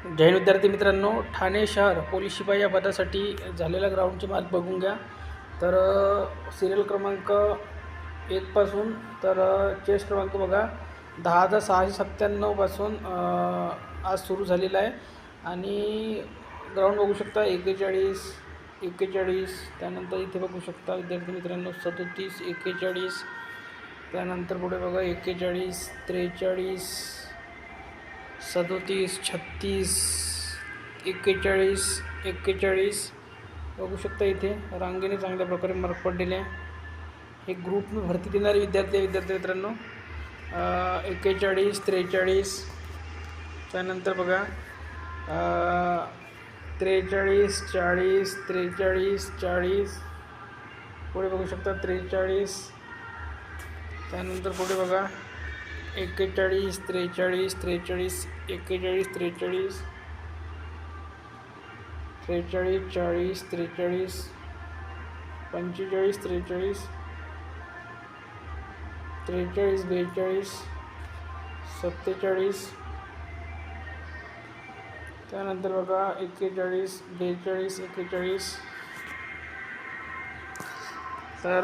जय हिंद विद्यार्थी मित्रांनो, ठाणे शहर पोलीस शिपाई या पदासाठी झालेल्या ग्राउंडचे मार्क बघून घ्या. तर सिरियल क्रमांक 1 पासून तर चेस क्रमांक बघा 10,697 पासून आज सुरू झालेला आहे. आणि ग्राउंड बघू शकता 41, त्यानंतर इथे बघू शकता विद्यार्थी मित्रांनो 37, 41, त्यानंतर पुढे बघा 41, 43, 37, 36, 41 बघू शकता. इथे रांगेने चांगल्या प्रकारे मार्क पडलेले आहे. हे ग्रुपने भरती देणारे विद्यार्थी मित्रांनो 41, 43, त्यानंतर बघा 43, 40, 43, 40, पुढे बघू शकता 43, त्यानंतर पुढे बघा 41, 43, 41, 43, 43, 40, 43, 45, 43, 42, 47, त्यानंतर बघा 41, 42, 41. तर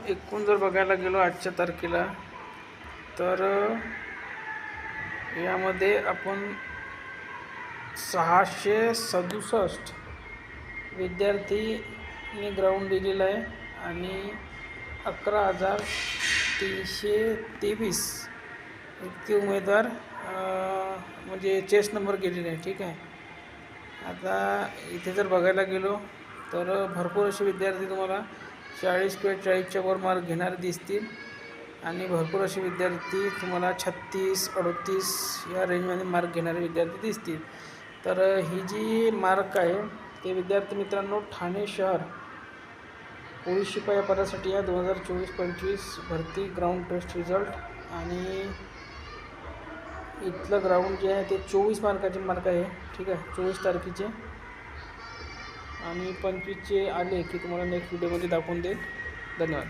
एकूण जर बघायला गेलो आजच्या तारखेला तर यामध्ये आपण 667 विद्यार्थींनी ग्राउंड दिलेला आहे आणि 11,323 इतके उमेदवार म्हणजे चेस नंबर गेलेले आहे. ठीक आहे. आता इथे जर बघायला गेलो तर भरपूर असे विद्यार्थी तुम्हाला 40 किंवा 40च्या वर मार्क घेणारे दिसतील आणि भरपूर असे विद्यार्थी तुम्हाला 36, 38 या रेंजमध्ये मार्क घेणारे विद्यार्थी दिसतील. तर ही जी मार्क आहे ते विद्यार्थी मित्रांनो ठाणे शहर पोलीस शिपाई पदासाठी या 2024-25 भरती ग्राउंड टेस्ट रिझल्ट. आणि इथलं ग्राउंड जे आहे ते 24 मार्काचे मार्क आहे. ठीक आहे, 24 तारखेचे आणि 25चे आले की तुम्हाला नेक्स्ट व्हिडिओमध्ये दाखवून देईल. धन्यवाद.